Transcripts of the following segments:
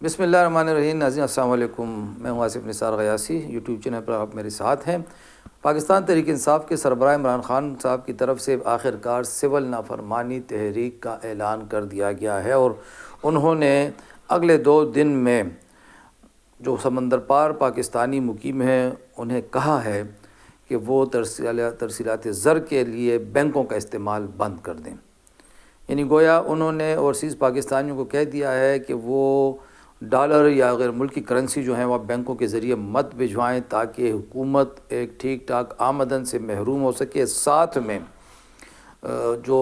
بسم اللہ الرحمن الرحیم۔ ناظرین السلام علیکم، میں ہوں آصف نثار غیاثی۔ یوٹیوب چینل پر آپ میرے ساتھ ہیں۔ پاکستان تحریک انصاف کے سربراہ عمران خان صاحب کی طرف سے آخرکار سول نافرمانی تحریک کا اعلان کر دیا گیا ہے، اور انہوں نے اگلے 2 دن میں جو سمندر پار پاکستانی مقیم ہیں انہیں کہا ہے کہ وہ ترسیلات زر کے لیے بینکوں کا استعمال بند کر دیں۔ یعنی گویا انہوں نے اوورسیز پاکستانیوں کو کہہ دیا ہے کہ وہ ڈالر یا غیر ملکی کرنسی جو ہیں وہ بینکوں کے ذریعے مت بھجوائیں، تاکہ حکومت ایک ٹھیک ٹھاک آمدن سے محروم ہو سکے، ساتھ میں جو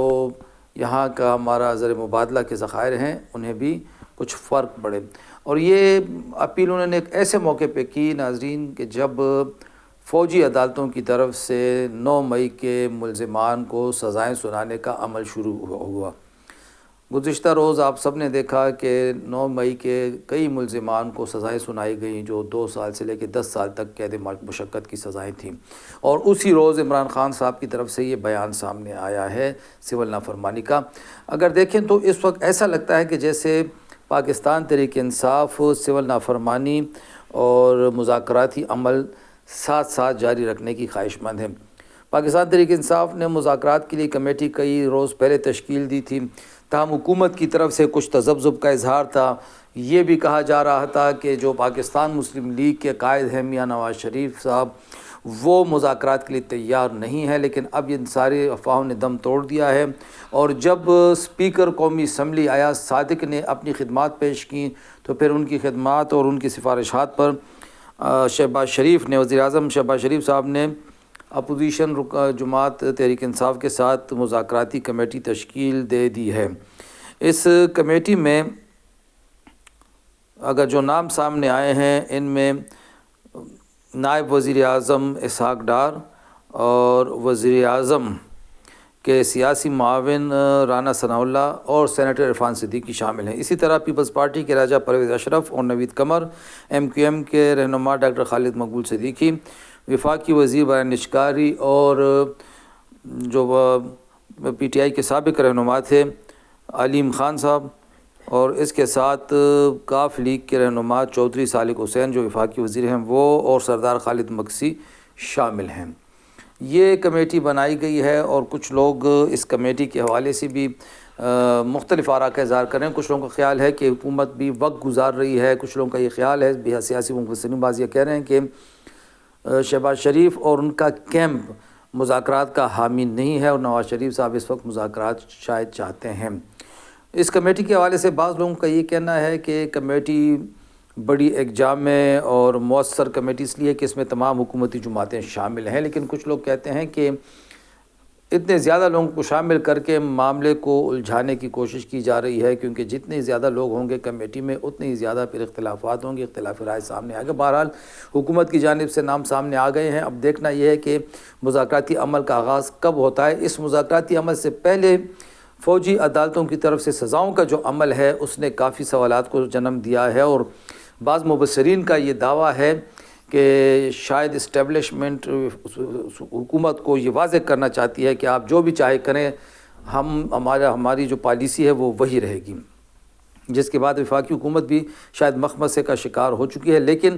یہاں کا ہمارا زر مبادلہ کے ذخائر ہیں انہیں بھی کچھ فرق پڑے۔ اور یہ اپیل انہوں نے ایک ایسے موقع پہ کی ناظرین کہ جب فوجی عدالتوں کی طرف سے 9 مئی کے ملزمان کو سزائیں سنانے کا عمل شروع ہوا۔ گزشتہ روز آپ سب نے دیکھا کہ 9 مئی کے کئی ملزمان کو سزائیں سنائی گئیں جو 2 سال سے لے کے 10 سال تک قید مشقت کی سزائیں تھیں، اور اسی روز عمران خان صاحب کی طرف سے یہ بیان سامنے آیا ہے سول نافرمانی کا۔ اگر دیکھیں تو اس وقت ایسا لگتا ہے کہ جیسے پاکستان تحریک انصاف سول نافرمانی اور مذاکراتی عمل ساتھ ساتھ جاری رکھنے کی خواہش مند ہے۔ پاکستان تحریک انصاف نے مذاکرات کے لیے کمیٹی کئی روز پہلے تشکیل دی تھی، تاہم حکومت کی طرف سے کچھ تذبذب کا اظہار تھا۔ یہ بھی کہا جا رہا تھا کہ جو پاکستان مسلم لیگ کے قائد ہیں میاں نواز شریف صاحب، وہ مذاکرات کے لیے تیار نہیں ہے، لیکن اب ان سارے افواہوں نے دم توڑ دیا ہے۔ اور جب اسپیکر قومی اسمبلی ایاز صادق نے اپنی خدمات پیش کیں تو پھر ان کی خدمات اور ان کی سفارشات پر شہباز شریف نے، وزیر اعظم شہباز شریف صاحب نے اپوزیشن جماعت تحریک انصاف کے ساتھ مذاکراتی کمیٹی تشکیل دے دی ہے۔ اس کمیٹی میں اگر جو نام سامنے آئے ہیں ان میں نائب وزیر اعظم اسحاق ڈار اور وزیر اعظم کے سیاسی معاون رانا ثناء اللہ اور سینیٹر عرفان صدیقی شامل ہیں۔ اسی طرح پیپلز پارٹی کے راجہ پرویز اشرف اور نوید قمر، MQM کے رہنما ڈاکٹر خالد مقبول صدیقی، وفاقی وزیر برائے نجکاری اور جو PTI کے سابق رہنما تھے علیم خان صاحب، اور اس کے ساتھ کاف لیگ کے رہنما چودھری سالک حسین جو وفاقی وزیر ہیں وہ، اور سردار خالد مکسی شامل ہیں۔ یہ کمیٹی بنائی گئی ہے، اور کچھ لوگ اس کمیٹی کے حوالے سے بھی مختلف آراء کا اظہار کر رہے ہیں۔ کچھ لوگوں کا خیال ہے کہ حکومت بھی وقت گزار رہی ہے، کچھ لوگوں کا یہ خیال ہے، سیاسی مفسرین بعض یہ کہہ رہے ہیں کہ شہباز شریف اور ان کا کیمپ مذاکرات کا حامی نہیں ہے، اور نواز شریف صاحب اس وقت مذاکرات شاید چاہتے ہیں۔ اس کمیٹی کے حوالے سے بعض لوگوں کا یہ کہنا ہے کہ کمیٹی بڑی ایک جامع اور مؤثر کمیٹی اس لیے کہ اس میں تمام حکومتی جماعتیں شامل ہیں، لیکن کچھ لوگ کہتے ہیں کہ اتنے زیادہ لوگوں کو شامل کر کے معاملے کو الجھانے کی کوشش کی جا رہی ہے، کیونکہ جتنے زیادہ لوگ ہوں گے کمیٹی میں اتنے ہی زیادہ پھر اختلافات ہوں گے، اختلاف رائے سامنے آئے گا۔ بہرحال حکومت کی جانب سے نام سامنے آ گئے ہیں، اب دیکھنا یہ ہے کہ مذاکراتی عمل کا آغاز کب ہوتا ہے۔ اس مذاکراتی عمل سے پہلے فوجی عدالتوں کی طرف سے سزاؤں کا جو عمل ہے اس نے کافی سوالات کو جنم دیا ہے، اور بعض مبصرین کا یہ دعویٰ ہے کہ شاید اسٹیبلشمنٹ حکومت کو یہ واضح کرنا چاہتی ہے کہ آپ جو بھی چاہے کریں، ہماری جو پالیسی ہے وہ وہی رہے گی، جس کے بعد وفاقی حکومت بھی شاید مخمصے کا شکار ہو چکی ہے۔ لیکن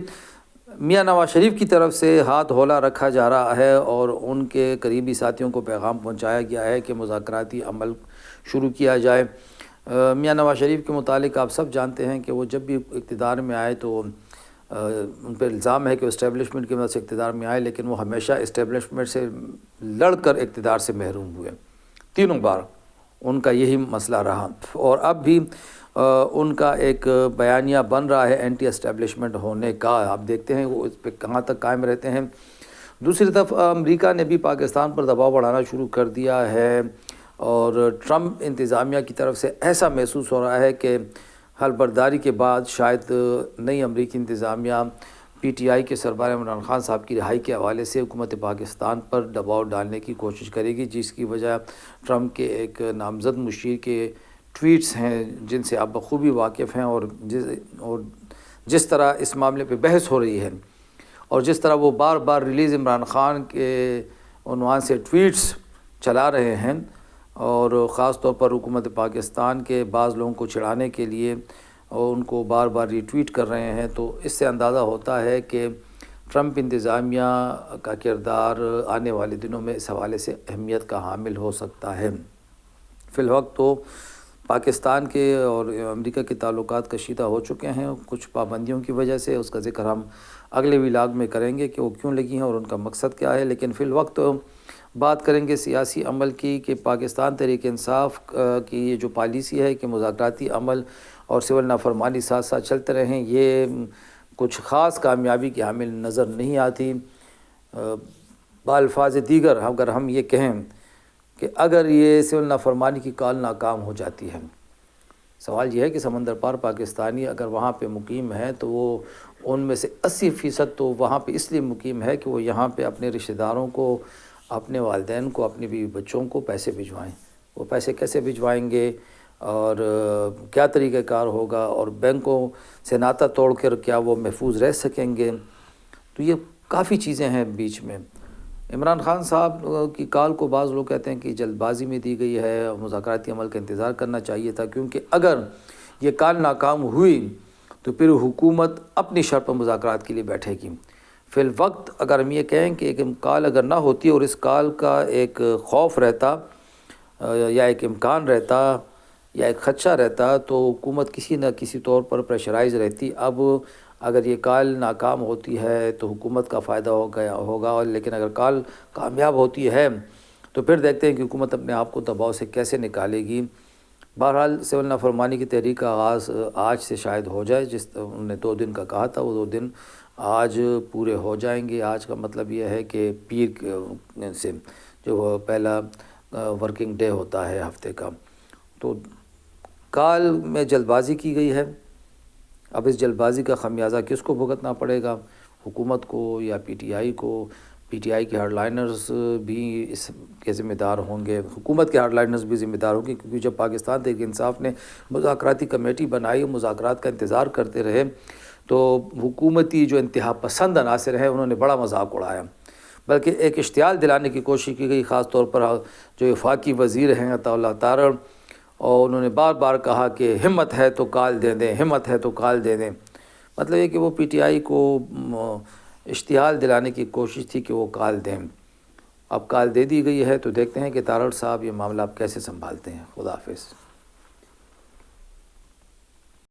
میاں نواز شریف کی طرف سے ہاتھ ہولا رکھا جا رہا ہے، اور ان کے قریبی ساتھیوں کو پیغام پہنچایا گیا ہے کہ مذاکراتی عمل شروع کیا جائے۔ میاں نواز شریف کے متعلق آپ سب جانتے ہیں کہ وہ جب بھی اقتدار میں آئے تو ان پہ الزام ہے کہ وہ اسٹیبلشمنٹ کی مدد سے اقتدار میں آئے، لیکن وہ ہمیشہ اسٹیبلشمنٹ سے لڑ کر اقتدار سے محروم ہوئے۔ 3 بار ان کا یہی مسئلہ رہا، اور اب بھی ان کا ایک بیانیہ بن رہا ہے اینٹی اسٹیبلشمنٹ ہونے کا۔ آپ دیکھتے ہیں وہ اس پہ کہاں تک قائم رہتے ہیں۔ دوسری طرف امریکہ نے بھی پاکستان پر دباؤ بڑھانا شروع کر دیا ہے، اور ٹرمپ انتظامیہ کی طرف سے ایسا محسوس ہو رہا ہے کہ حلف برداری کے بعد شاید نئی امریکی انتظامیہ PTI کے سربراہ عمران خان صاحب کی رہائی کے حوالے سے حکومت پاکستان پر دباؤ ڈالنے کی کوشش کرے گی، جس کی وجہ ٹرمپ کے ایک نامزد مشیر کے ٹویٹس ہیں جن سے آپ بخوبی واقف ہیں، اور جس طرح اس معاملے پہ بحث ہو رہی ہے، اور جس طرح وہ بار بار ریلیز عمران خان کے عنوان سے ٹویٹس چلا رہے ہیں، اور خاص طور پر حکومت پاکستان کے بعض لوگوں کو چڑھانے کے لیے اور ان کو بار بار ری ٹویٹ کر رہے ہیں، تو اس سے اندازہ ہوتا ہے کہ ٹرمپ انتظامیہ کا کردار آنے والے دنوں میں اس حوالے سے اہمیت کا حامل ہو سکتا ہے۔ فی الوقت تو پاکستان کے اور امریکہ کے تعلقات کشیدہ ہو چکے ہیں کچھ پابندیوں کی وجہ سے، اس کا ذکر ہم اگلے ولاگ میں کریں گے کہ وہ کیوں لگی ہیں اور ان کا مقصد کیا ہے۔ لیکن فی الوقت بات کریں گے سیاسی عمل کی، کہ پاکستان تحریک انصاف کی یہ جو پالیسی ہے کہ مذاکراتی عمل اور سول نافرمانی ساتھ ساتھ چلتے رہیں، یہ کچھ خاص کامیابی کی حامل نظر نہیں آتی۔ بالفاظ دیگر اگر ہم یہ کہیں کہ اگر یہ سول نافرمانی کی کال ناکام ہو جاتی ہے، سوال یہ ہے کہ سمندر پار پاکستانی اگر وہاں پہ مقیم ہے تو وہ ان میں سے 80% تو وہاں پہ اس لیے مقیم ہے کہ وہ یہاں پہ اپنے رشتہ داروں کو، اپنے والدین کو، اپنے بیوی بچوں کو پیسے بھجوائیں۔ وہ پیسے کیسے بھجوائیں گے اور کیا طریقہ کار ہوگا، اور بینکوں سے ناطہ توڑ کر کیا وہ محفوظ رہ سکیں گے؟ تو یہ کافی چیزیں ہیں بیچ میں۔ عمران خان صاحب کی کال کو بعض لوگ کہتے ہیں کہ جلد بازی میں دی گئی ہے، مذاکراتی عمل کا انتظار کرنا چاہیے تھا، کیونکہ اگر یہ کال ناکام ہوئی تو پھر حکومت اپنی شرط پر مذاکرات کے لیے بیٹھے گی۔ فی الوقت اگر ہم یہ کہیں کہ ایک کال اگر نہ ہوتی اور اس کال کا ایک خوف رہتا یا ایک امکان رہتا یا ایک خدشہ رہتا تو حکومت کسی نہ کسی طور پر پریشرائز رہتی۔ اب اگر یہ کال ناکام ہوتی ہے تو حکومت کا فائدہ ہوگا، لیکن اگر کال کامیاب ہوتی ہے تو پھر دیکھتے ہیں کہ حکومت اپنے آپ کو دباؤ سے کیسے نکالے گی۔ بہرحال سول نافرمانی کی تحریک کا آغاز آج سے شاید ہو جائے، جس انہوں نے 2 دن کا کہا تھا، وہ 2 دن آج پورے ہو جائیں گے۔ آج کا مطلب یہ ہے کہ پیر سے جو پہلا ورکنگ ڈے ہوتا ہے ہفتے کا، تو کال میں جلد بازی کی گئی ہے۔ اب اس جلد بازی کا خمیازہ کس کو بھگتنا پڑے گا، حکومت کو یا پی ٹی آئی کو؟ پی ٹی آئی کے ہارڈ لائنرز بھی اس کے ذمہ دار ہوں گے، حکومت کے ہارڈ لائنرز بھی ذمہ دار ہوں گے، کیونکہ جب پاکستان تحریک انصاف نے مذاکراتی کمیٹی بنائی، مذاکرات کا انتظار کرتے رہے، تو حکومتی جو انتہا پسند عناصر ہیں انہوں نے بڑا مذاق اڑایا، بلکہ ایک اشتعال دلانے کی کوشش کی گئی، خاص طور پر جو وفاقی وزیر ہیں عطا اللہ تارڑ، اور انہوں نے بار بار کہا کہ ہمت ہے تو کال دے دیں، ہمت ہے تو کال دے دیں۔ مطلب یہ کہ وہ پی ٹی آئی کو اشتعال دلانے کی کوشش تھی کہ وہ کال دیں۔ اب کال دے دی گئی ہے تو دیکھتے ہیں کہ تارڑ صاحب یہ معاملہ اب کیسے سنبھالتے ہیں۔ خدا حافظ۔